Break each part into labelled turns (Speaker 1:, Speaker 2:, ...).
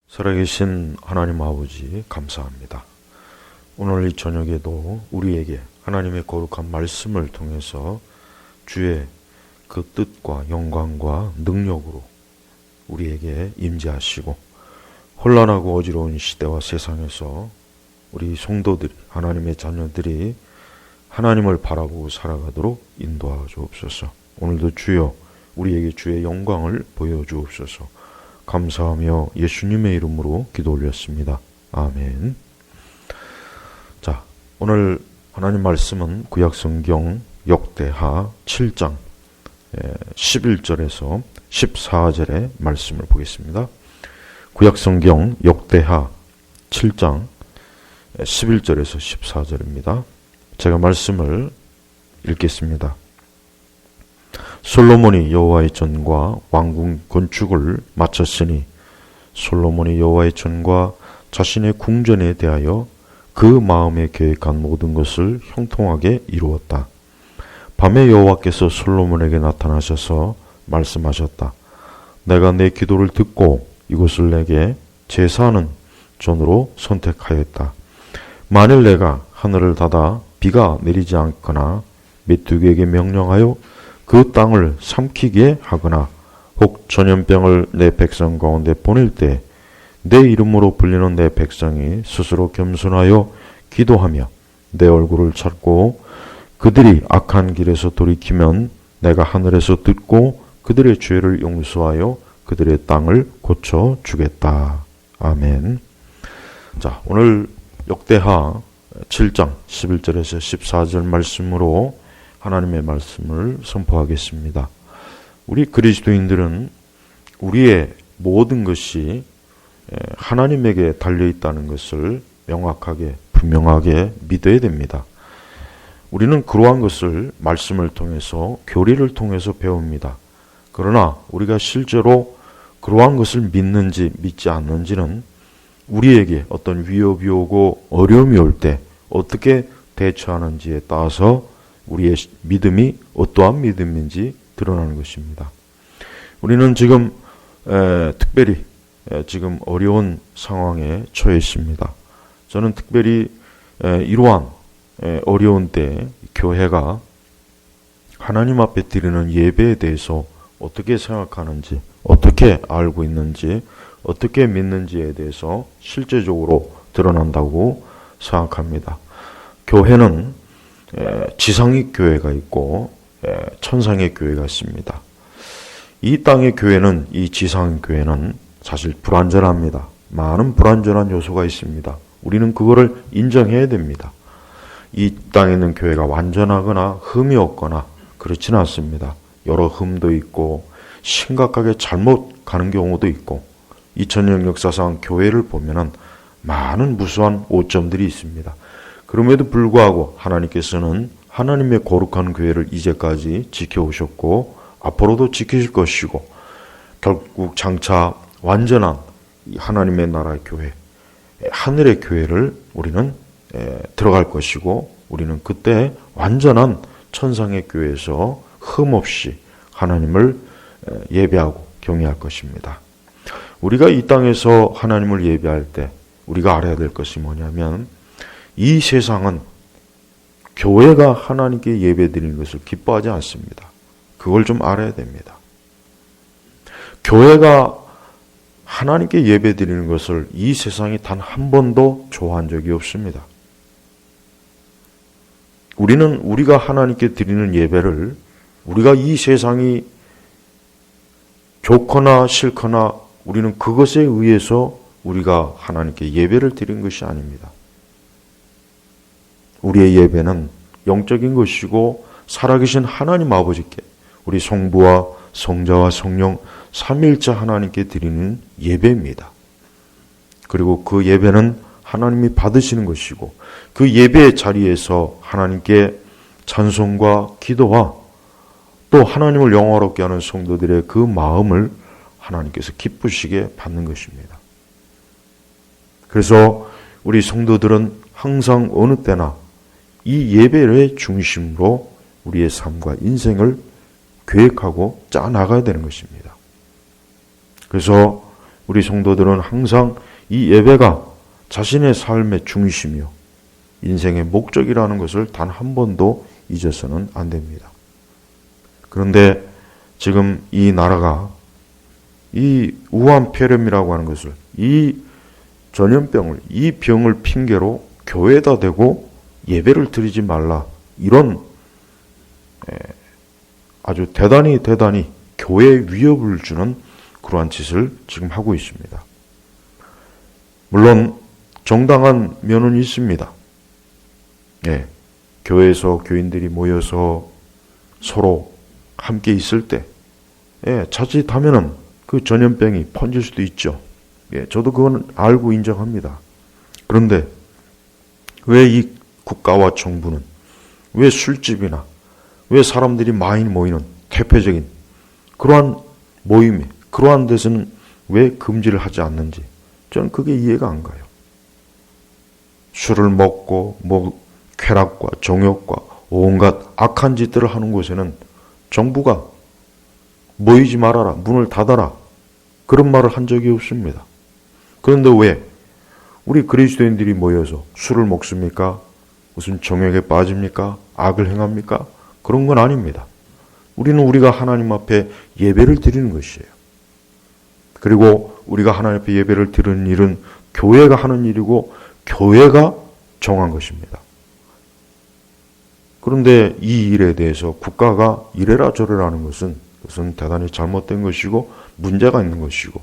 Speaker 1: 살아계신 하나님 아버지 감사합니다. 오늘 이 저녁에도 우리에게 하나님의 거룩한 말씀을 통해서 주의 그 뜻과 영광과 능력으로 우리에게 임재하시고 혼란하고 어지러운 시대와 세상에서 우리 성도들이, 하나님의 자녀들이 하나님을 바라보고 살아가도록 인도하여 주옵소서. 오늘도 주여 우리에게 주의 영광을 보여주옵소서. 감사하며 예수님의 이름으로 기도 올렸습니다. 아멘. 자, 오늘 하나님 말씀은 구약성경 역대하 7장 11절에서 14절의 말씀을 보겠습니다. 구약성경 역대하 7장 11절에서 14절입니다. 제가 말씀을 읽겠습니다. 솔로몬이 여호와의 전과 왕궁 건축을 마쳤으니 솔로몬이 여호와의 전과 자신의 궁전에 대하여 그 마음에 계획한 모든 것을 형통하게 이루었다. 밤에 여호와께서 솔로몬에게 나타나셔서 말씀하셨다. 내가 내 기도를 듣고 이곳을 내게 제사하는 전으로 선택하였다. 만일 내가 하늘을 닫아 비가 내리지 않거나 메뚜기에게 명령하여 그 땅을 삼키게 하거나 혹 전염병을 내 백성 가운데 보낼 때 내 이름으로 불리는 내 백성이 스스로 겸손하여 기도하며 내 얼굴을 찾고 그들이 악한 길에서 돌이키면 내가 하늘에서 듣고 그들의 죄를 용서하여 그들의 땅을 고쳐 주겠다. 아멘. 자, 오늘 역대하 7장 11절에서 14절 말씀으로 하나님의 말씀을 선포하겠습니다. 우리 그리스도인들은 우리의 모든 것이 하나님에게 달려있다는 것을 명확하게 분명하게 믿어야 됩니다. 우리는 그러한 것을 말씀을 통해서 교리를 통해서 배웁니다. 그러나 우리가 실제로 그러한 것을 믿는지 믿지 않는지는 우리에게 어떤 위협이 오고 어려움이 올 때 어떻게 대처하는지에 따라서 우리의 믿음이 어떠한 믿음인지 드러나는 것입니다. 우리는 지금 특별히 지금 어려운 상황에 처해 있습니다. 저는 특별히 이러한 어려운 때 교회가 하나님 앞에 드리는 예배에 대해서 어떻게 생각하는지, 어떻게 알고 있는지, 어떻게 믿는지에 대해서 실제적으로 드러난다고 생각합니다. 교회는 지상의 교회가 있고 천상의 교회가 있습니다. 이 땅의 교회는, 이 지상의 교회는 사실 불완전합니다. 많은 불완전한 요소가 있습니다. 우리는 그거를 인정해야 됩니다. 이 땅에 있는 교회가 완전하거나 흠이 없거나 그렇지는 않습니다. 여러 흠도 있고 심각하게 잘못 가는 경우도 있고 2000년 역사상 교회를 보면은 많은 무수한 오점들이 있습니다. 그럼에도 불구하고 하나님께서는 하나님의 거룩한 교회를 이제까지 지켜오셨고 앞으로도 지키실 것이고 결국 장차 완전한 하나님의 나라의 교회, 하늘의 교회를 우리는 들어갈 것이고 우리는 그때 완전한 천상의 교회에서 흠없이 하나님을 예배하고 경외할 것입니다. 우리가 이 땅에서 하나님을 예배할 때 우리가 알아야 될 것이 뭐냐면 이 세상은 교회가 하나님께 예배드리는 것을 기뻐하지 않습니다. 그걸 좀 알아야 됩니다. 교회가 하나님께 예배드리는 것을 이 세상이 단 한 번도 좋아한 적이 없습니다. 우리는 우리가 하나님께 드리는 예배를 우리가 이 세상이 좋거나 싫거나 우리는 그것에 의해서 우리가 하나님께 예배를 드리는 것이 아닙니다. 우리의 예배는 영적인 것이고 살아계신 하나님 아버지께 우리 성부와 성자와 성령 삼위일체 하나님께 드리는 예배입니다. 그리고 그 예배는 하나님이 받으시는 것이고 그 예배의 자리에서 하나님께 찬송과 기도와 또 하나님을 영화롭게 하는 성도들의 그 마음을 하나님께서 기쁘시게 받는 것입니다. 그래서 우리 성도들은 항상 어느 때나 이 예배의 중심으로 우리의 삶과 인생을 계획하고 짜 나가야 되는 것입니다. 그래서 우리 성도들은 항상 이 예배가 자신의 삶의 중심이요, 인생의 목적이라는 것을 단 한 번도 잊어서는 안 됩니다. 그런데 지금 이 나라가 이 우한폐렴이라고 하는 것을, 이 전염병을, 이 병을 핑계로 교회에다 대고 예배를 드리지 말라, 이런 아주 대단히 교회에 위협을 주는 그러한 짓을 지금 하고 있습니다. 물론 정당한 면은 있습니다. 교회에서 교인들이 모여서 서로 함께 있을 때 자칫하면은 그 전염병이 번질 수도 있죠. 저도 그건 알고 인정합니다. 그런데 왜 이 국가와 정부는, 왜 술집이나 왜 사람들이 많이 모이는 대표적인 그러한 모임에, 그러한 데서는 왜 금지를 하지 않는지 저는 그게 이해가 안 가요. 술을 먹고 쾌락과 정욕과 온갖 악한 짓들을 하는 곳에는 정부가 모이지 말아라, 문을 닫아라, 그런 말을 한 적이 없습니다. 그런데 왜 우리 그리스도인들이 모여서 술을 먹습니까? 무슨 정욕에 빠집니까? 악을 행합니까? 그런 건 아닙니다. 우리는 우리가 하나님 앞에 예배를 드리는 것이에요. 그리고 우리가 하나님 앞에 예배를 드리는 일은 교회가 하는 일이고 교회가 정한 것입니다. 그런데 이 일에 대해서 국가가 이래라 저래라 하는 것은, 그것은 대단히 잘못된 것이고 문제가 있는 것이고,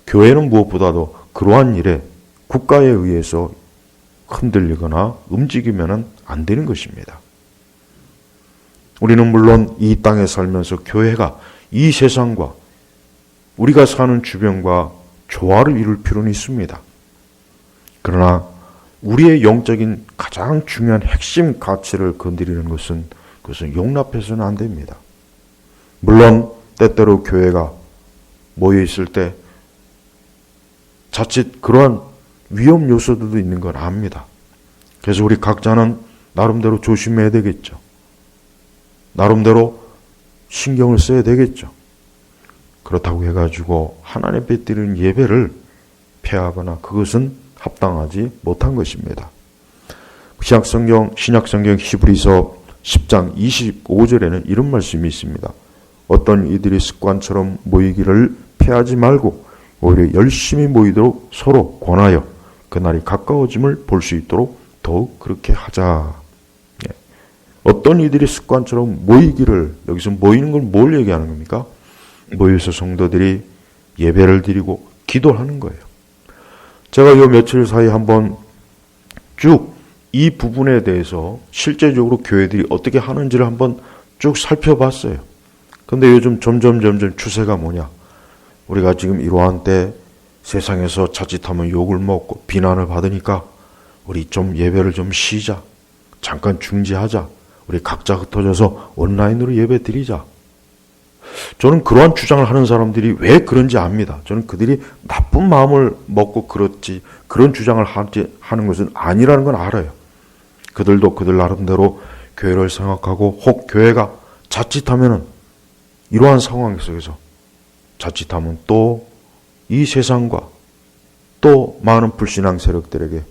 Speaker 1: 교회는 무엇보다도 그러한 일에 국가에 의해서 흔들리거나 움직이면 안 되는 것입니다. 우리는 물론 이 땅에 살면서 교회가 이 세상과 우리가 사는 주변과 조화를 이룰 필요는 있습니다. 그러나 우리의 영적인 가장 중요한 핵심 가치를 건드리는 것은, 그것은 용납해서는 안 됩니다. 물론 때때로 교회가 모여 있을 때 자칫 그러한 위험 요소들도 있는 걸 압니다. 그래서 우리 각자는 나름대로 조심해야 되겠죠. 나름대로 신경을 써야 되겠죠. 그렇다고 해가지고 하나님 앞에 드리는 예배를 폐하거나 그것은 합당하지 못한 것입니다. 신약성경 히브리서 10장 25절에는 이런 말씀이 있습니다. 어떤 이들이 습관처럼 모이기를 폐하지 말고 오히려 열심히 모이도록 서로 권하여 그날이 가까워짐을 볼 수 있도록 더욱 그렇게 하자. 어떤 이들이 습관처럼 모이기를, 여기서 모이는 건 뭘 얘기하는 겁니까? 모여서 성도들이 예배를 드리고 기도하는 거예요. 제가 요 며칠 사이 한번 쭉 이 부분에 대해서 실제적으로 교회들이 어떻게 하는지를 한번 쭉 살펴봤어요. 근데 요즘 점점 추세가 뭐냐? 우리가 지금 이러한 때 세상에서 자칫하면 욕을 먹고 비난을 받으니까 우리 좀 예배를 좀 쉬자. 잠깐 중지하자. 우리 각자 흩어져서 온라인으로 예배 드리자. 저는 그러한 주장을 하는 사람들이 왜 그런지 압니다. 저는 그들이 나쁜 마음을 먹고 그렇지, 그런 주장을 하는 것은 아니라는 건 알아요. 그들도 그들 나름대로 교회를 생각하고, 혹 교회가 자칫하면은 이러한 상황 속에서 자칫하면 또 이 세상과 또 많은 불신앙 세력들에게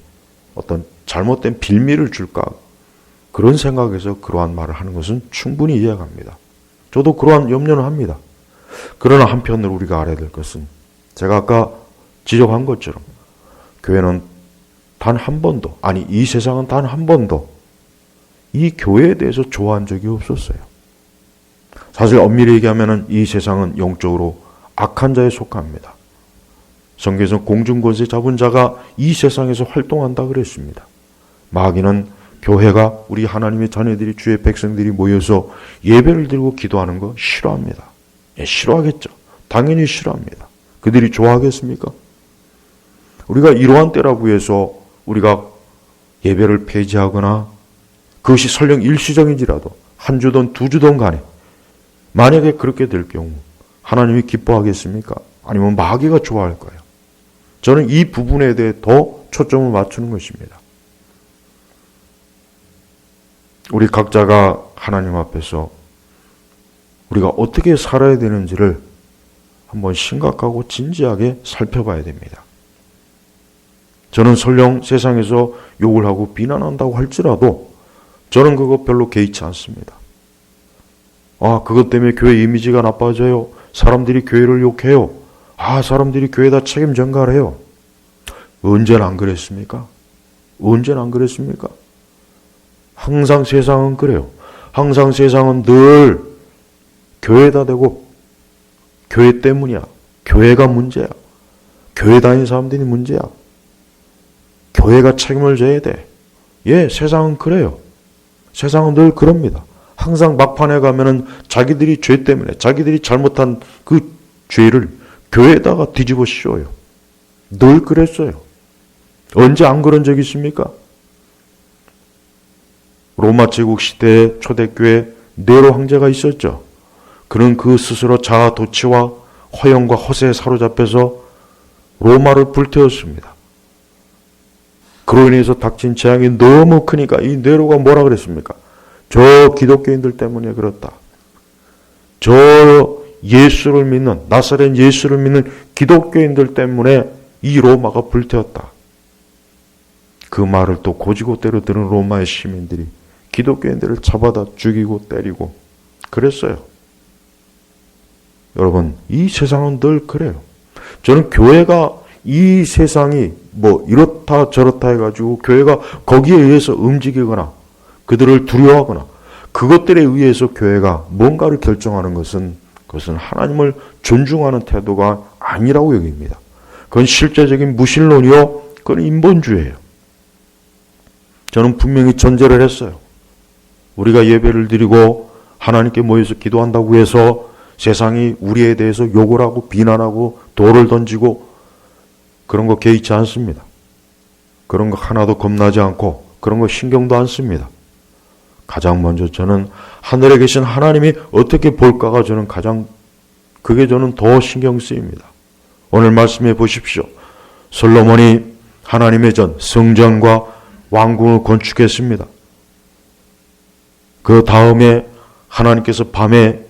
Speaker 1: 어떤 잘못된 빌미를 줄까, 그런 생각에서 그러한 말을 하는 것은 충분히 이해갑니다. 저도 그러한 염려는 합니다. 그러나 한편으로 우리가 알아야 될 것은, 제가 아까 지적한 것처럼 교회는 단 한 번도, 아니 이 세상은 단 한 번도 이 교회에 대해서 좋아한 적이 없었어요. 사실 엄밀히 얘기하면 이 세상은 영적으로 악한 자에 속합니다. 성경에서 공중권세 잡은 자가 이 세상에서 활동한다 그랬습니다. 마귀는 교회가, 우리 하나님의 자녀들이, 주의 백성들이 모여서 예배를 드리고 기도하는 거 싫어합니다. 싫어하겠죠. 당연히 싫어합니다. 그들이 좋아하겠습니까? 우리가 이러한 때라고 해서 우리가 예배를 폐지하거나, 그것이 설령 일시적인지라도 한 주든 두 주든 간에 만약에 그렇게 될 경우 하나님이 기뻐하겠습니까? 아니면 마귀가 좋아할까요? 저는 이 부분에 대해 더 초점을 맞추는 것입니다. 우리 각자가 하나님 앞에서 우리가 어떻게 살아야 되는지를 한번 심각하고 진지하게 살펴봐야 됩니다. 저는 설령 세상에서 욕을 하고 비난한다고 할지라도 저는 그거 별로 개의치 않습니다. 그것 때문에 교회 이미지가 나빠져요. 사람들이 교회를 욕해요. 사람들이 교회에다 책임 전가를 해요. 언제나 안 그랬습니까? 언제나 안 그랬습니까? 항상 세상은 그래요. 항상 세상은 늘 교회에다 대고 교회 때문이야. 교회가 문제야. 교회 다니는 사람들이 문제야. 교회가 책임을 져야 돼. 세상은 그래요. 세상은 늘 그럽니다. 항상 막판에 가면은 자기들이 죄 때문에 자기들이 잘못한 그 죄를 교회에다가 뒤집어 씌워요. 늘 그랬어요. 언제 안 그런 적 있습니까? 로마 제국 시대에 초대교회 네로 황제가 있었죠. 그는 그 스스로 자아 도취와 허영과 허세에 사로잡혀서 로마를 불태웠습니다. 그로 인해서 닥친 재앙이 너무 크니까 이 네로가 뭐라 그랬습니까? 저 기독교인들 때문에 그렇다. 저 예수를 믿는, 나사렛 예수를 믿는 기독교인들 때문에 이 로마가 불태웠다. 그 말을 또 고지고대로 들은 로마의 시민들이 기독교인들을 잡아다 죽이고 때리고 그랬어요. 여러분, 이 세상은 늘 그래요. 저는 교회가 이 세상이 이렇다 저렇다 해가지고 교회가 거기에 의해서 움직이거나 그들을 두려워하거나 그것들에 의해서 교회가 뭔가를 결정하는 것은 그것은 하나님을 존중하는 태도가 아니라고 여깁니다. 그건 실제적인 무신론이요. 그건 인본주의예요. 저는 분명히 전제를 했어요. 우리가 예배를 드리고 하나님께 모여서 기도한다고 해서 세상이 우리에 대해서 욕을 하고 비난하고 돌을 던지고 그런 거 개의치 않습니다. 그런 거 하나도 겁나지 않고 그런 거 신경도 안 씁니다. 가장 먼저 저는 하늘에 계신 하나님이 어떻게 볼까가 그게 저는 더 신경 쓰입니다. 오늘 말씀해 보십시오. 솔로몬이 하나님의 전 성전과 왕궁을 건축했습니다. 그 다음에 하나님께서 밤에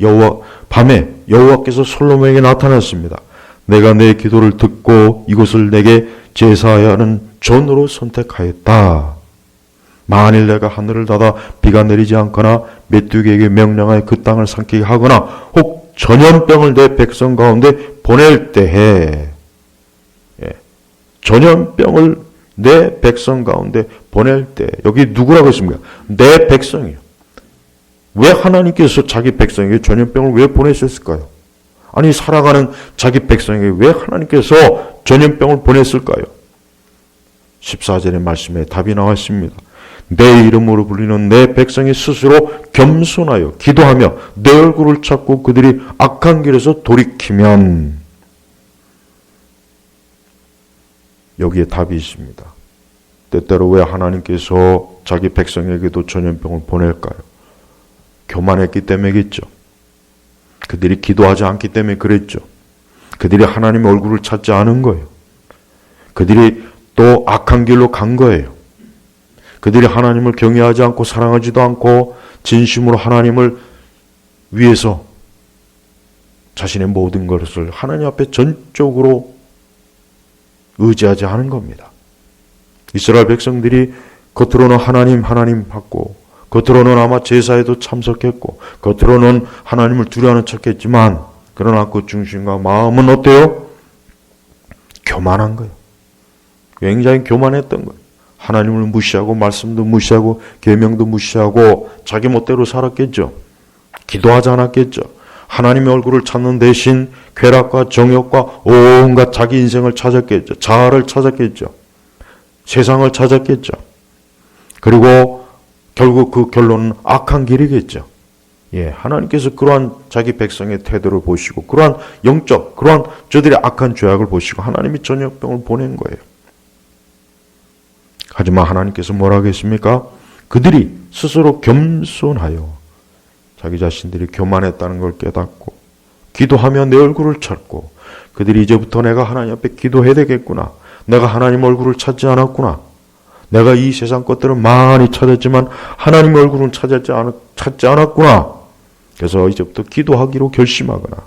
Speaker 1: 여호와께서 솔로몬에게 나타났습니다. 내가 내 기도를 듣고 이곳을 내게 제사해야 하는 존으로 선택하였다. 만일 내가 하늘을 닫아 비가 내리지 않거나 메뚜기에게 명령하여 그 땅을 삼키게 하거나 혹 전염병을 내 백성 가운데 보낼 때에 전염병을 내 백성 가운데 보낼 때 여기 누구라고 했습니까? 내 백성이요. 왜 하나님께서 자기 백성에게 전염병을 왜 보내셨을까요? 아니 살아가는 자기 백성에게 왜 하나님께서 전염병을 보냈을까요? 14절의 말씀에 답이 나와 있습니다. 내 이름으로 불리는 내 백성이 스스로 겸손하여 기도하며 내 얼굴을 찾고 그들이 악한 길에서 돌이키면 여기에 답이 있습니다. 때때로 왜 하나님께서 자기 백성에게도 전염병을 보낼까요? 교만했기 때문이겠죠. 그들이 기도하지 않기 때문에 그랬죠. 그들이 하나님의 얼굴을 찾지 않은 거예요. 그들이 또 악한 길로 간 거예요. 그들이 하나님을 경외하지 않고 사랑하지도 않고 진심으로 하나님을 위해서 자신의 모든 것을 하나님 앞에 전적으로 의지하지 않은 겁니다. 이스라엘 백성들이 겉으로는 하나님 받고 겉으로는 아마 제사에도 참석했고 겉으로는 하나님을 두려워하는 척했지만 그러나 그 중심과 마음은 어때요? 교만한 거예요. 굉장히 교만했던 거예요. 하나님을 무시하고 말씀도 무시하고 계명도 무시하고 자기 멋대로 살았겠죠. 기도하지 않았겠죠. 하나님의 얼굴을 찾는 대신 쾌락과 정욕과 온갖 자기 인생을 찾았겠죠. 자아를 찾았겠죠. 세상을 찾았겠죠. 그리고 결국 그 결론은 악한 길이겠죠. 하나님께서 그러한 자기 백성의 태도를 보시고 그러한 저들의 악한 죄악을 보시고 하나님이 전염병을 보낸 거예요. 하지만 하나님께서 뭐라고 했습니까? 그들이 스스로 겸손하여 자기 자신들이 교만했다는 걸 깨닫고 기도하며 내 얼굴을 찾고 그들이 이제부터 내가 하나님 앞에 기도해야 되겠구나. 내가 하나님 얼굴을 찾지 않았구나. 내가 이 세상 것들을 많이 찾았지만 하나님 얼굴은 찾지 않았구나. 그래서 이제부터 기도하기로 결심하거나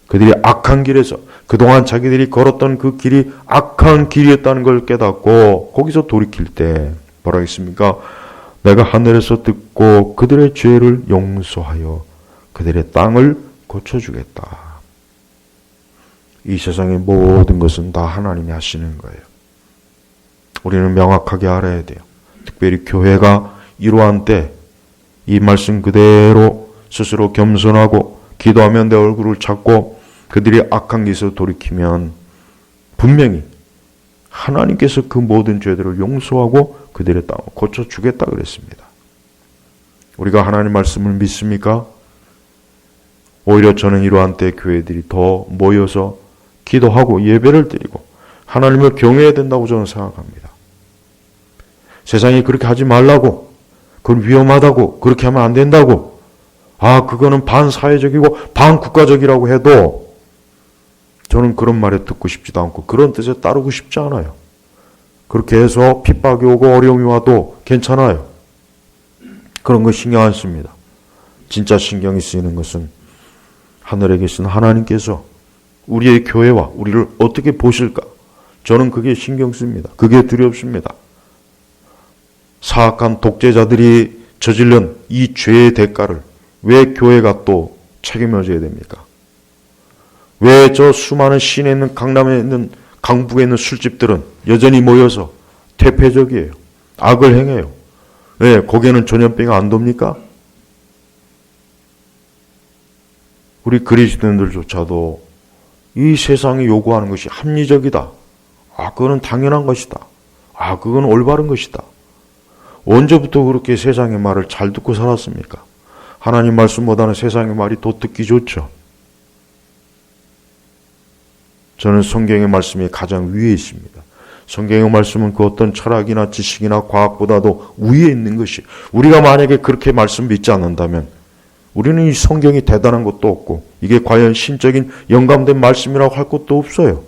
Speaker 1: 그들이 악한 길에서 그동안 자기들이 걸었던 그 길이 악한 길이었다는 걸 깨닫고 거기서 돌이킬 때 뭐라 했습니까? 내가 하늘에서 듣고 그들의 죄를 용서하여 그들의 땅을 고쳐주겠다. 이 세상의 모든 것은 다 하나님이 하시는 거예요. 우리는 명확하게 알아야 돼요. 특별히 교회가 이러한 때 이 말씀 그대로 스스로 겸손하고 기도하면 내 얼굴을 찾고 그들이 악한 길에서 돌이키면 분명히 하나님께서 그 모든 죄들을 용서하고 그들의 땅을 고쳐주겠다 그랬습니다. 우리가 하나님 말씀을 믿습니까? 오히려 저는 이러한 때 교회들이 더 모여서 기도하고 예배를 드리고 하나님을 경외해야 된다고 저는 생각합니다. 세상이 그렇게 하지 말라고, 그건 위험하다고, 그렇게 하면 안 된다고, 그거는 반사회적이고 반국가적이라고 해도 저는 그런 말에 듣고 싶지도 않고 그런 뜻에 따르고 싶지 않아요. 그렇게 해서 핍박이 오고 어려움이 와도 괜찮아요. 그런 거 신경 안 씁니다. 진짜 신경이 쓰이는 것은 하늘에 계신 하나님께서 우리의 교회와 우리를 어떻게 보실까? 저는 그게 신경 씁니다. 그게 두렵습니다. 사악한 독재자들이 저지른 이 죄의 대가를 왜 교회가 또 책임을 져야 됩니까? 왜 저 수많은 시내에 있는 강남에 있는 강북에 있는 술집들은 여전히 모여서 퇴폐적이에요. 악을 행해요. 왜? 거기에는 전염병이 안 돕니까? 우리 그리스도인들조차도 이 세상이 요구하는 것이 합리적이다. 그거는 당연한 것이다. 그건 올바른 것이다. 언제부터 그렇게 세상의 말을 잘 듣고 살았습니까? 하나님 말씀보다는 세상의 말이 더 듣기 좋죠. 저는 성경의 말씀이 가장 위에 있습니다. 성경의 말씀은 그 어떤 철학이나 지식이나 과학보다도 위에 있는 것이, 우리가 만약에 그렇게 말씀 믿지 않는다면 우리는 이 성경이 대단한 것도 없고 이게 과연 신적인 영감된 말씀이라고 할 것도 없어요.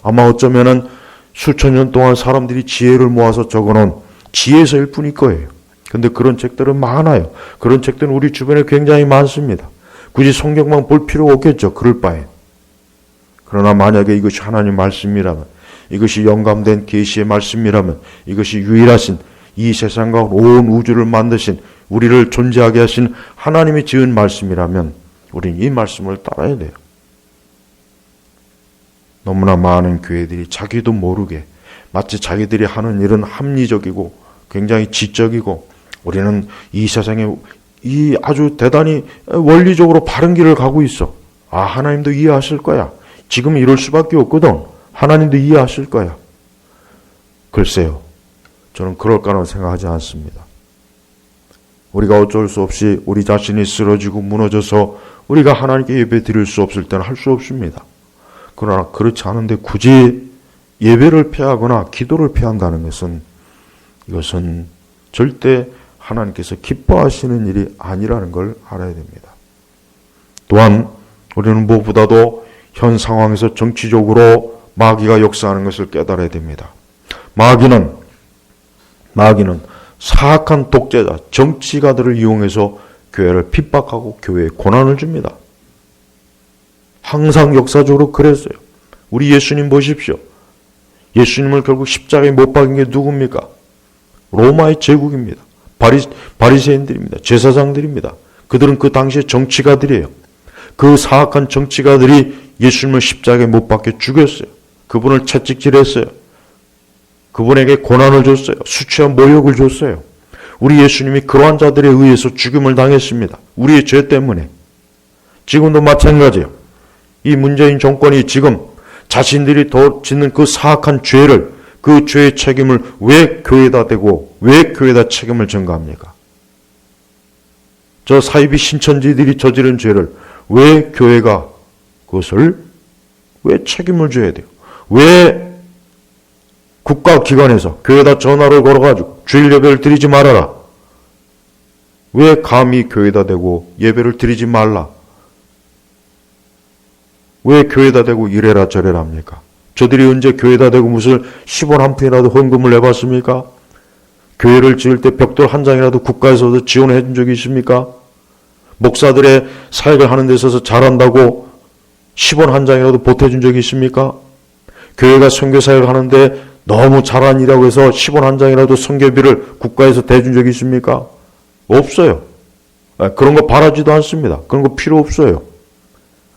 Speaker 1: 아마 어쩌면은 수천 년 동안 사람들이 지혜를 모아서 적어놓은 지혜서일 뿐일 거예요. 근데 그런 책들은 많아요. 그런 책들은 우리 주변에 굉장히 많습니다. 굳이 성경만 볼 필요가 없겠죠. 그럴 바에. 그러나 만약에 이것이 하나님 말씀이라면, 이것이 영감된 계시의 말씀이라면, 이것이 유일하신 이 세상과 온 우주를 만드신, 우리를 존재하게 하신 하나님이 지은 말씀이라면 우리는 이 말씀을 따라야 돼요. 너무나 많은 교회들이 자기도 모르게 마치 자기들이 하는 일은 합리적이고 굉장히 지적이고 우리는 이 세상에 이 아주 대단히 원리적으로 바른 길을 가고 있어. 하나님도 이해하실 거야. 지금 이럴 수밖에 없거든. 하나님도 이해하실 거야. 글쎄요. 저는 그럴 거라고 생각하지 않습니다. 우리가 어쩔 수 없이 우리 자신이 쓰러지고 무너져서 우리가 하나님께 예배 드릴 수 없을 때는 할 수 없습니다. 그러나 그렇지 않은데 굳이 예배를 피하거나 기도를 피한다는 것은 이것은 절대 하나님께서 기뻐하시는 일이 아니라는 걸 알아야 됩니다. 또한 우리는 무엇보다도 현 상황에서 정치적으로 마귀가 역사하는 것을 깨달아야 됩니다. 마귀는 사악한 독재자, 정치가들을 이용해서 교회를 핍박하고 교회에 고난을 줍니다. 항상 역사적으로 그랬어요. 우리 예수님 보십시오. 예수님을 결국 십자가에 못 박은 게 누굽니까? 로마의 제국입니다. 바리새인들입니다. 제사장들입니다. 그들은 그 당시에 정치가들이에요. 그 사악한 정치가들이 예수님을 십자가에 못 박게 죽였어요. 그분을 채찍질했어요. 그분에게 고난을 줬어요. 수치와 모욕을 줬어요. 우리 예수님이 그러한 자들에 의해서 죽임을 당했습니다. 우리의 죄 때문에. 지금도 마찬가지예요. 이 문재인 정권이 지금 자신들이 더 짓는 그 사악한 죄를, 그 죄의 책임을 왜 교회에다 대고 왜 교회에다 책임을 전가합니까? 저 사이비 신천지들이 저지른 죄를 왜 교회가 그것을 왜 책임을 져야 돼요? 왜 국가기관에서 교회에다 전화를 걸어가지고 주일 예배를 드리지 말아라. 왜 감히 교회에다 대고 예배를 드리지 말라. 왜 교회에다 대고 이래라 저래라 합니까? 저들이 언제 교회에다 대고 무슨 10원 한 푼이라도 헌금을 내봤습니까? 교회를 지을 때 벽돌 한 장이라도 국가에서도 지원해 준 적이 있습니까? 목사들의 사역을 하는 데 있어서 잘한다고 10원 한 장이라도 보태준 적이 있습니까? 교회가 선교사역을 하는데 너무 잘한 일이라고 해서 10원 한 장이라도 선교비를 국가에서 대준 적이 있습니까? 없어요. 그런 거 바라지도 않습니다. 그런 거 필요 없어요.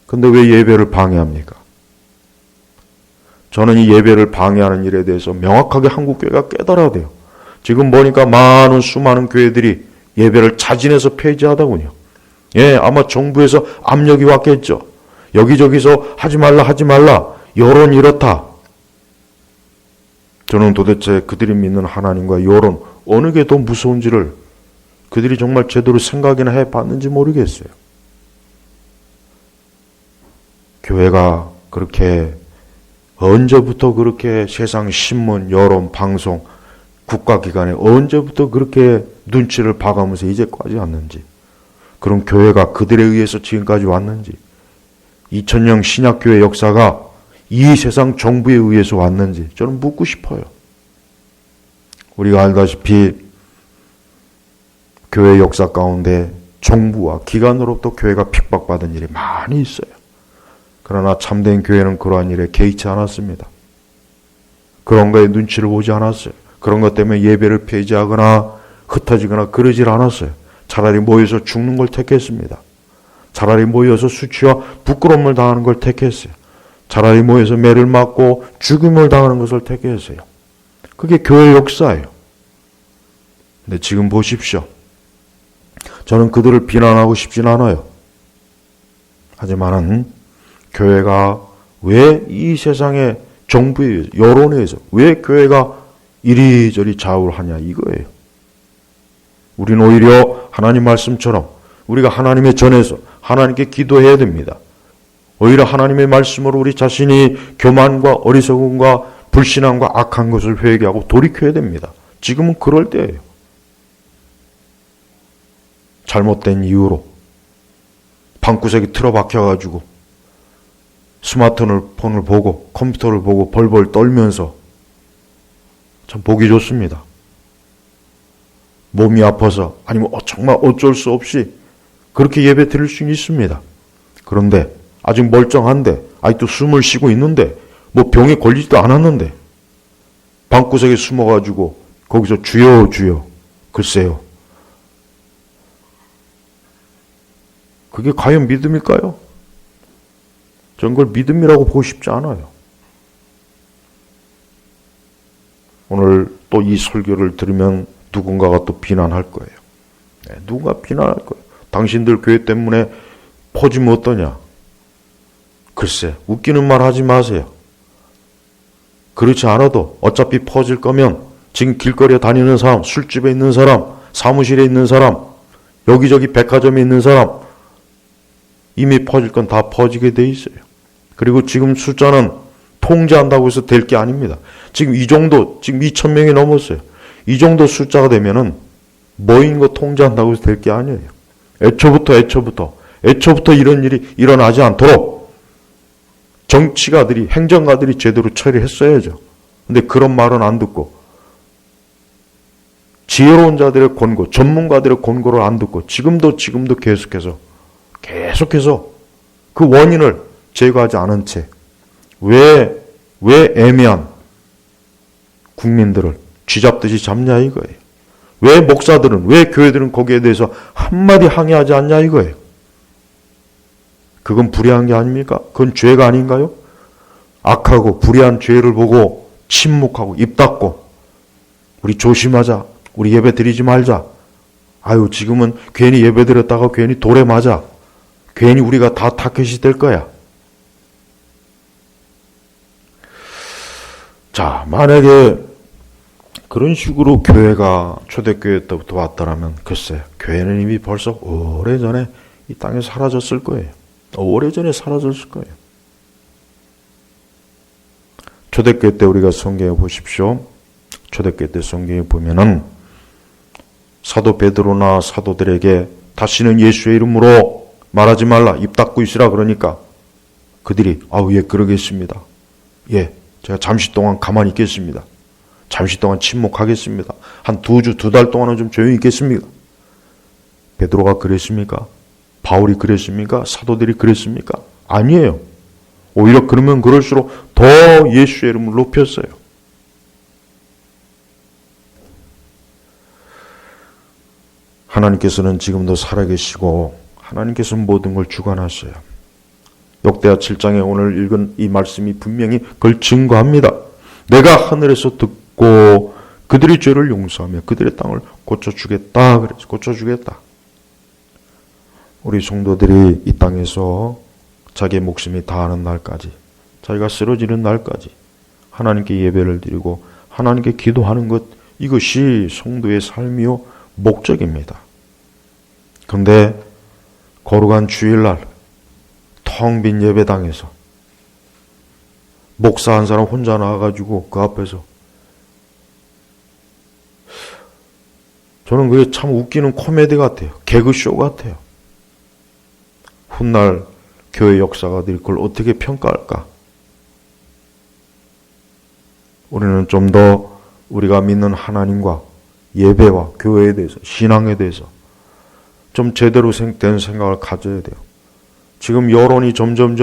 Speaker 1: 근데 왜 예배를 방해합니까? 저는 이 예배를 방해하는 일에 대해서 명확하게 한국교회가 깨달아야 돼요. 지금 보니까 수많은 교회들이 예배를 자진해서 폐지하다군요. 예, 아마 정부에서 압력이 왔겠죠. 여기저기서 하지 말라. 여론 이렇다. 저는 도대체 그들이 믿는 하나님과 여론 어느 게 더 무서운지를 그들이 정말 제대로 생각이나 해봤는지 모르겠어요. 교회가 그렇게 언제부터 그렇게 세상 신문, 여론, 방송, 국가기관에 언제부터 그렇게 눈치를 봐가면서 이제까지 왔는지, 그런 교회가 그들에 의해서 지금까지 왔는지, 2000년 신약교회 역사가 이 세상 정부에 의해서 왔는지 저는 묻고 싶어요. 우리가 알다시피 교회 역사 가운데 정부와 기관으로부터 교회가 핍박받은 일이 많이 있어요. 그러나 참된 교회는 그러한 일에 개의치 않았습니다. 그런 거에 눈치를 보지 않았어요. 그런 것 때문에 예배를 폐지하거나 흩어지거나 그러질 않았어요. 차라리 모여서 죽는 걸 택했습니다. 차라리 모여서 수치와 부끄러움을 당하는 걸 택했어요. 차라리 모여서 매를 맞고 죽임을 당하는 것을 택했어요. 그게 교회 역사예요. 근데 지금 보십시오. 저는 그들을 비난하고 싶진 않아요. 하지만은 교회가 왜 이 세상의 정부에 의해서, 여론에 의해서 왜 교회가 이리저리 좌우를 하냐 이거예요. 우리는 오히려 하나님 말씀처럼 우리가 하나님의 전에서 하나님께 기도해야 됩니다. 오히려 하나님의 말씀으로 우리 자신이 교만과 어리석음과 불신앙과 악한 것을 회개하고 돌이켜야 됩니다. 지금은 그럴 때예요. 잘못된 이유로 방구석에 틀어박혀가지고 스마트폰을 보고 컴퓨터를 보고 벌벌 떨면서 참 보기 좋습니다. 몸이 아파서 아니면 정말 어쩔 수 없이 그렇게 예배 드릴 수는 있습니다. 그런데 아직 멀쩡한데 아직도 숨을 쉬고 있는데 뭐 병에 걸리지도 않았는데 방구석에 숨어가지고 거기서 주여 글쎄요. 그게 과연 믿음일까요? 전 그걸 믿음이라고 보고 싶지 않아요. 오늘 또 이 설교를 들으면 누군가가 또 비난할 거예요. 누가 비난할 거예요. 당신들 교회 때문에 퍼지면 어떠냐? 글쎄, 웃기는 말 하지 마세요. 그렇지 않아도 어차피 퍼질 거면 지금 길거리에 다니는 사람, 술집에 있는 사람, 사무실에 있는 사람, 여기저기 백화점에 있는 사람, 이미 퍼질 건 다 퍼지게 돼 있어요. 그리고 지금 숫자는 통제한다고 해서 될 게 아닙니다. 지금 이 정도, 지금 2,000명이 넘었어요. 이 정도 숫자가 되면은 모인 거 통제한다고 해서 될 게 아니에요. 애초부터 이런 일이 일어나지 않도록 정치가들이, 행정가들이 제대로 처리했어야죠. 근데 그런 말은 안 듣고 지혜로운 자들의 권고, 전문가들의 권고를 안 듣고 지금도 계속해서 그 원인을 제거하지 않은 채 왜 애매한 국민들을 쥐잡듯이 잡냐 이거예요. 왜 목사들은, 왜 교회들은 거기에 대해서 한마디 항의하지 않냐 이거예요. 그건 불의한 게 아닙니까? 그건 죄가 아닌가요? 악하고 불의한 죄를 보고 침묵하고 입 닫고 우리 조심하자, 우리 예배 드리지 말자, 아유 지금은 괜히 예배 드렸다가 괜히 돌에 맞아, 괜히 우리가 다 타켓이 될 거야. 자, 만약에 그런 식으로 교회가 초대교회 때부터 왔더라면 글쎄, 교회는 이미 벌써 오래전에 이 땅에 사라졌을 거예요. 오래전에 사라졌을 거예요. 초대교회 때 우리가 성경에 보십시오. 초대교회 때 성경에 보면은 사도 베드로나 사도들에게 다시는 예수의 이름으로 말하지 말라, 입 닫고 있으라 그러니까 그들이 예 그러겠습니다. 예, 제가 잠시 동안 가만히 있겠습니다. 잠시 동안 침묵하겠습니다. 한 2주, 2달 동안은 좀 조용히 있겠습니다. 베드로가 그랬습니까? 바울이 그랬습니까? 사도들이 그랬습니까? 아니에요. 오히려 그러면 그럴수록 더 예수의 이름을 높였어요. 하나님께서는 지금도 살아계시고 하나님께서 모든 걸 주관하셔요. 역대하 7장에 오늘 읽은 이 말씀이 분명히 그걸 증거합니다. 내가 하늘에서 듣고 그들의 죄를 용서하며 그들의 땅을 고쳐주겠다. 그래서 고쳐주겠다. 우리 성도들이 이 땅에서 자기의 목숨이 다하는 날까지, 자기가 쓰러지는 날까지 하나님께 예배를 드리고 하나님께 기도하는 것, 이것이 성도의 삶이요 목적입니다. 그런데 거룩한 주일날 텅 빈 예배당에서 목사 한 사람 혼자 나와가지고 그 앞에서, 저는 그게 참 웃기는 코미디 같아요. 개그쇼 같아요. 훗날 교회 역사가들이 그걸 어떻게 평가할까? 우리는 좀 더 우리가 믿는 하나님과 예배와 교회에 대해서, 신앙에 대해서 좀 제대로 된 생각을 가져야 돼요. 지금 여론이 점점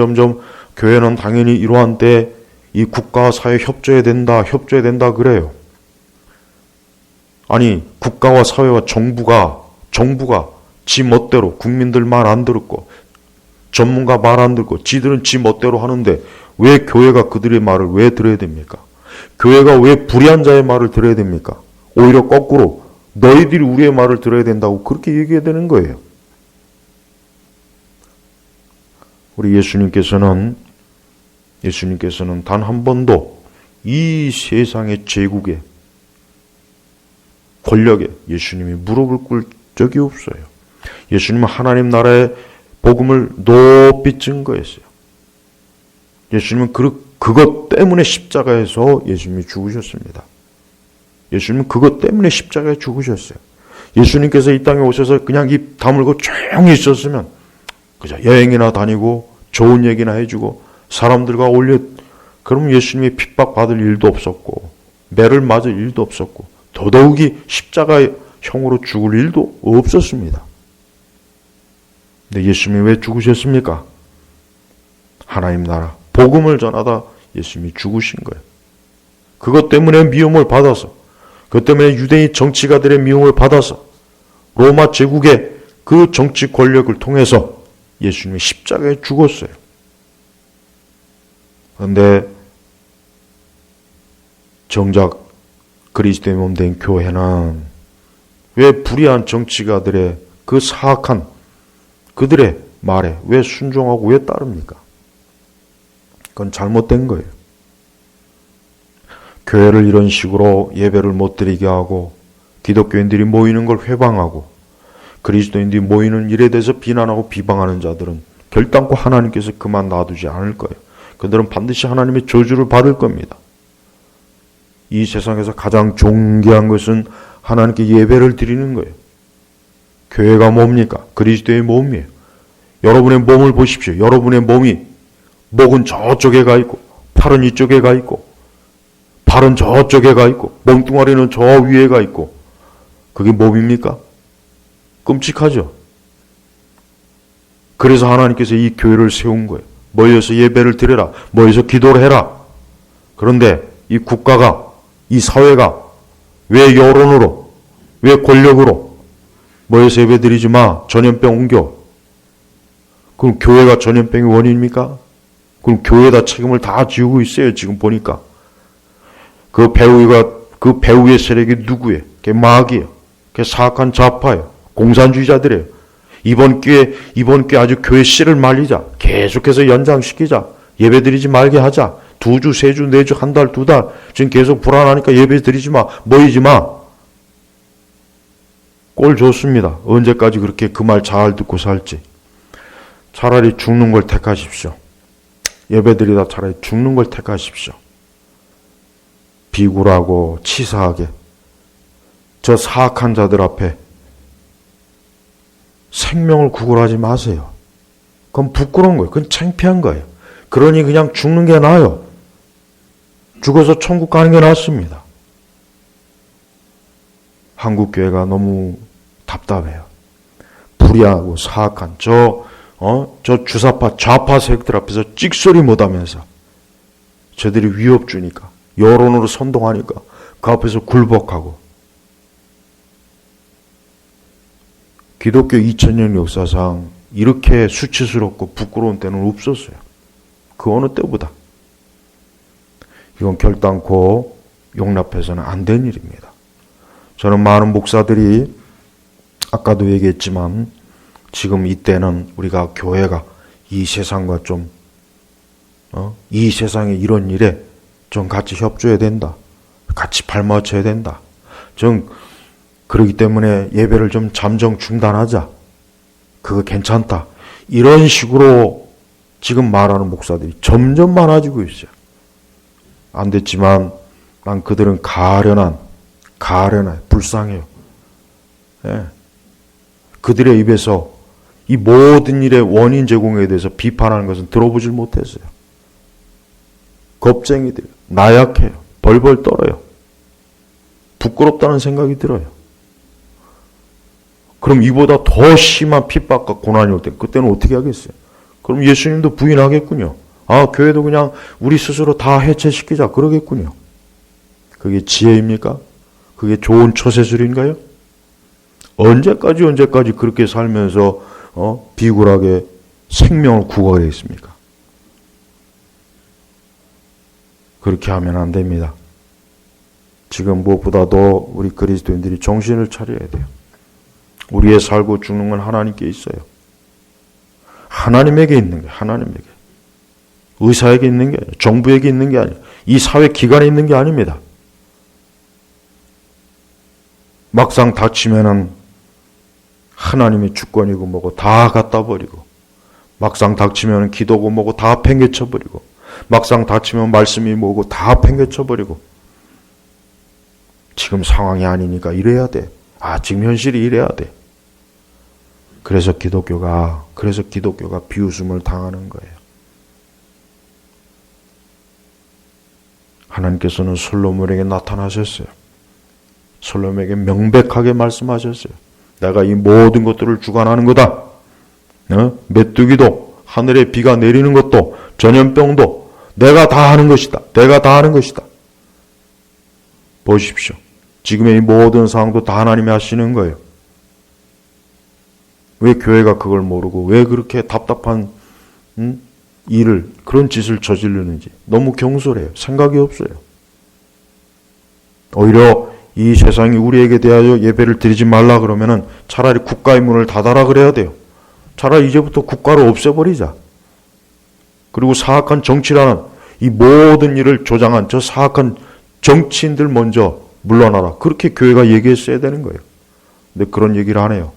Speaker 1: 교회는 당연히 이러한 때 이 국가와 사회 협조해야 된다 그래요. 아니, 국가와 사회와 정부가 지 멋대로 국민들 말 안 들었고 전문가 말 안 듣고 지들은 지 멋대로 하는데 왜 교회가 그들의 말을 왜 들어야 됩니까? 교회가 왜 불의한 자의 말을 들어야 됩니까? 오히려 거꾸로 너희들이 우리의 말을 들어야 된다고 그렇게 얘기해야 되는 거예요. 우리 예수님께서는 단 한 번도 이 세상의 제국에, 권력에 예수님이 무릎을 꿇을 적이 없어요. 예수님은 하나님 나라의 복음을 높이 증거했어요. 예수님은 그것 때문에 십자가에서 예수님이 죽으셨습니다. 예수님은 그것 때문에 십자가에 죽으셨어요. 예수님께서 이 땅에 오셔서 그냥 입 다물고 조용히 있었으면 그저 여행이나 다니고 좋은 얘기나 해주고 사람들과 그러면 예수님이 핍박받을 일도 없었고 매를 맞을 일도 없었고 더더욱이 십자가의 형으로 죽을 일도 없었습니다. 근데 예수님이 왜 죽으셨습니까? 하나님 나라 복음을 전하다 예수님이 죽으신 거예요. 그것 때문에 미움을 받아서, 그것 때문에 유대인 정치가들의 미움을 받아서 로마 제국의 그 정치 권력을 통해서 예수님이 십자가에 죽었어요. 그런데 정작 그리스도의 몸 된 교회는 왜 불의한 정치가들의 그 사악한 그들의 말에 왜 순종하고 왜 따릅니까? 그건 잘못된 거예요. 교회를 이런 식으로 예배를 못 드리게 하고 기독교인들이 모이는 걸 회방하고 그리스도인들이 모이는 일에 대해서 비난하고 비방하는 자들은 결단코 하나님께서 그만 놔두지 않을 거예요. 그들은 반드시 하나님의 저주를 받을 겁니다. 이 세상에서 가장 존귀한 것은 하나님께 예배를 드리는 거예요. 교회가 뭡니까? 그리스도의 몸이에요. 여러분의 몸을 보십시오. 여러분의 몸이 목은 저쪽에 가 있고 팔은 이쪽에 가 있고 발은 저쪽에 가 있고 몸뚱아리는 저 위에 가 있고 그게 몸입니까? 끔찍하죠. 그래서 하나님께서 이 교회를 세운 거예요. 모여서 예배를 드려라. 모여서 기도를 해라. 그런데 이 국가가, 이 사회가 왜 여론으로, 왜 권력으로 모여서 예배 드리지 마. 전염병 옮겨. 그럼 교회가 전염병의 원인입니까? 그럼 교회에다 책임을 다 지우고 있어요. 지금 보니까. 그 배우의 세력이 누구예요? 그게 마귀예요. 그게 사악한 좌파예요. 공산주의자들이에요. 이번 기회에 아주 교회 씨를 말리자. 계속해서 연장시키자. 예배 드리지 말게 하자. 2주, 3주, 4주, 한 달, 2달. 지금 계속 불안하니까 예배 드리지 마. 모이지 마. 꼴 좋습니다. 언제까지 그렇게 그 말 잘 듣고 살지. 차라리 죽는 걸 택하십시오. 예배 드리다 차라리 죽는 걸 택하십시오. 비굴하고 치사하게 저 사악한 자들 앞에 생명을 구걸하지 마세요. 그건 부끄러운 거예요. 그건 창피한 거예요. 그러니 그냥 죽는 게 나아요. 죽어서 천국 가는 게 낫습니다. 한국 교회가 너무 답답해요. 불의하고 사악한 저 저 주사파 좌파 세력들 앞에서 찍소리 못하면서 저들이 위협 주니까 여론으로 선동하니까 그 앞에서 굴복하고. 기독교 2000년 역사상 이렇게 수치스럽고 부끄러운 때는 없었어요. 그 어느 때보다. 이건 결단코 용납해서는 안 된 일입니다. 저는 많은 목사들이 아까도 얘기했지만 지금 이때는 우리가 교회가 이 세상과 좀 이 세상의 이런 일에 좀 같이 협조해야 된다. 같이 발맞춰야 된다. 좀 그렇기 때문에 예배를 좀 잠정 중단하자. 그거 괜찮다. 이런 식으로 지금 말하는 목사들이 점점 많아지고 있어요. 안 됐지만 난 그들은 가련해, 불쌍해요. 예. 그들의 입에서 이 모든 일의 원인 제공에 대해서 비판하는 것은 들어보질 못했어요. 겁쟁이들, 나약해요. 벌벌 떨어요. 부끄럽다는 생각이 들어요. 그럼 이보다 더 심한 핍박과 고난이 올 때 그때는 어떻게 하겠어요? 그럼 예수님도 부인하겠군요. 아, 교회도 그냥 우리 스스로 다 해체시키자 그러겠군요. 그게 지혜입니까? 그게 좋은 처세술인가요? 언제까지 그렇게 살면서 비굴하게 생명을 구걸했습니까? 그렇게 하면 안 됩니다. 지금 무엇보다도 우리 그리스도인들이 정신을 차려야 돼요. 우리의 살고 죽는 건 하나님께 있어요. 하나님에게 있는 거예요. 하나님에게. 의사에게 있는 게 아니에요. 정부에게 있는 게 아니에요. 이 사회 기관에 있는 게 아닙니다. 막상 닥치면은 하나님의 주권이고 뭐고 다 갖다 버리고, 막상 닥치면은 기도고 뭐고 다 팽개쳐 버리고, 막상 닥치면 말씀이 뭐고 다 팽개쳐 버리고. 지금 상황이 아니니까 이래야 돼. 지금 현실이 이래야 돼. 그래서 기독교가 비웃음을 당하는 거예요. 하나님께서는 솔로몬에게 나타나셨어요. 솔로몬에게 명백하게 말씀하셨어요. 내가 이 모든 것들을 주관하는 거다. 메뚜기도 하늘에 비가 내리는 것도 전염병도 내가 다 하는 것이다. 내가 다 하는 것이다. 보십시오. 지금의 이 모든 상황도 다 하나님이 하시는 거예요. 왜 교회가 그걸 모르고 왜 그렇게 답답한 그런 짓을 저지르는지 너무 경솔해요. 생각이 없어요. 오히려 이 세상이 우리에게 대하여 예배를 드리지 말라 그러면은 차라리 국가의 문을 닫아라 그래야 돼요. 차라리 이제부터 국가를 없애버리자. 그리고 사악한 정치라는 이 모든 일을 조장한 저 사악한 정치인들 먼저 물러나라. 그렇게 교회가 얘기했어야 되는 거예요. 근데 그런 얘기를 안 해요.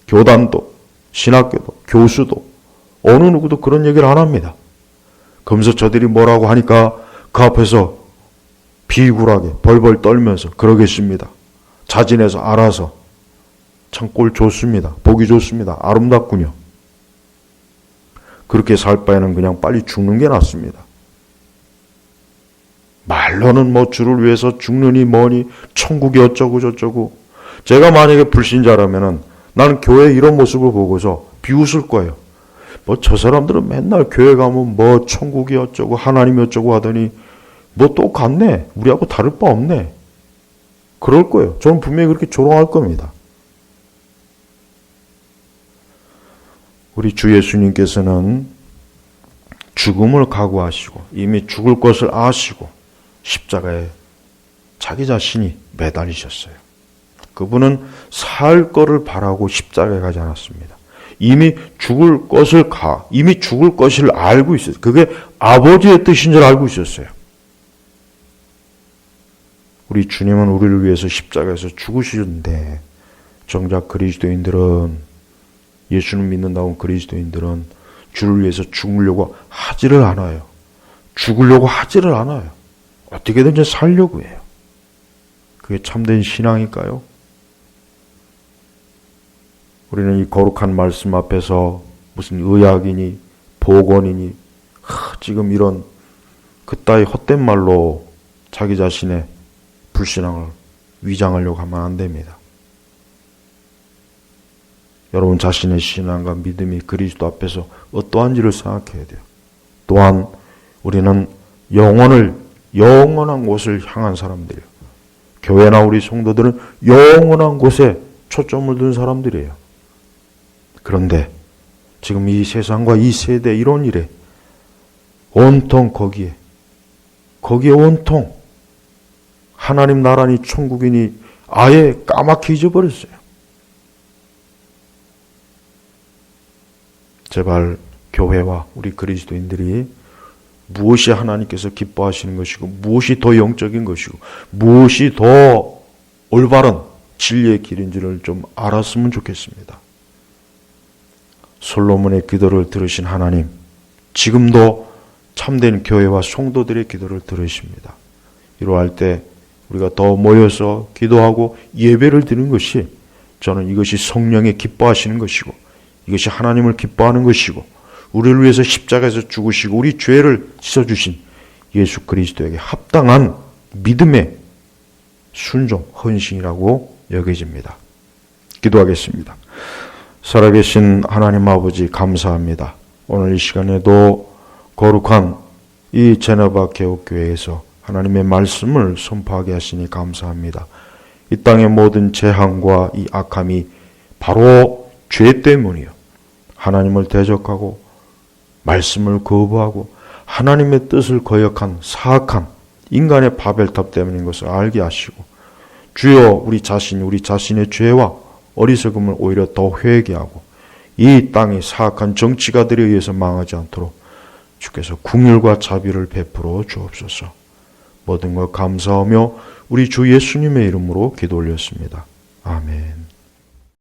Speaker 1: 교단도, 신학교도, 교수도, 어느 누구도 그런 얘기를 안 합니다. 그러면서 저들이 뭐라고 하니까 그 앞에서 비굴하게 벌벌 떨면서 그러겠습니다. 자진해서 알아서. 참 꼴 좋습니다. 보기 좋습니다. 아름답군요. 그렇게 살 바에는 그냥 빨리 죽는 게 낫습니다. 말로는 뭐 주를 위해서 죽느니 뭐니 천국이 어쩌고 저쩌고. 제가 만약에 불신자라면은 나는 교회 이런 모습을 보고서 비웃을 거예요. 뭐 저 사람들은 맨날 교회 가면 뭐 천국이 어쩌고 하나님이 어쩌고 하더니 뭐 똑같네. 우리하고 다를 바 없네. 그럴 거예요. 저는 분명히 그렇게 조롱할 겁니다. 우리 주 예수님께서는 죽음을 각오하시고 이미 죽을 것을 아시고 십자가에 자기 자신이 매달리셨어요. 그분은 살 거를 바라고 십자가에 가지 않았습니다. 이미 죽을 것을 알고 있었어요. 그게 아버지의 뜻인 줄 알고 있었어요. 우리 주님은 우리를 위해서 십자가에서 죽으시는데 정작 예수를 믿는다고 그리스도인들은 주를 위해서 죽으려고 하지를 않아요. 죽으려고 하지를 않아요. 어떻게든지 살려고 해요. 그게 참된 신앙일까요? 우리는 이 거룩한 말씀 앞에서 무슨 의학이니 보건이니 지금 이런 그따위 헛된 말로 자기 자신의 불신앙을 위장하려고 하면 안 됩니다. 여러분 자신의 신앙과 믿음이 그리스도 앞에서 어떠한지를 생각해야 돼요. 또한 우리는 영원한 곳을 향한 사람들이에요. 교회나 우리 성도들은 영원한 곳에 초점을 둔 사람들이에요. 그런데 지금 이 세상과 이 세대 이런 일에 온통 거기에 온통 하나님 나라니 천국이니 아예 까맣게 잊어버렸어요. 제발 교회와 우리 그리스도인들이 무엇이 하나님께서 기뻐하시는 것이고 무엇이 더 영적인 것이고 무엇이 더 올바른 진리의 길인지를 좀 알았으면 좋겠습니다. 솔로몬의 기도를 들으신 하나님, 지금도 참된 교회와 성도들의 기도를 들으십니다. 이러할 때 우리가 더 모여서 기도하고 예배를 드리는 것이, 저는 이것이 성령의 기뻐하시는 것이고 이것이 하나님을 기뻐하는 것이고 우리를 위해서 십자가에서 죽으시고 우리 죄를 씻어주신 예수 그리스도에게 합당한 믿음의 순종, 헌신이라고 여겨집니다. 기도하겠습니다. 살아계신 하나님 아버지 감사합니다. 오늘 이 시간에도 거룩한 이 제네바 개옥교회에서 하나님의 말씀을 선포하게 하시니 감사합니다. 이 땅의 모든 재앙과 이 악함이 바로 죄 때문이요. 하나님을 대적하고 말씀을 거부하고 하나님의 뜻을 거역한 사악한 인간의 바벨탑 때문인 것을 알게 하시고, 주여 우리 자신의 죄와 어리석음을 오히려 더 회개하고 이 땅이 사악한 정치가들에 의해서 망하지 않도록 주께서 긍휼과 자비를 베풀어 주옵소서. 모든 것 감사하며 우리 주 예수님의 이름으로 기도 올렸습니다. 아멘.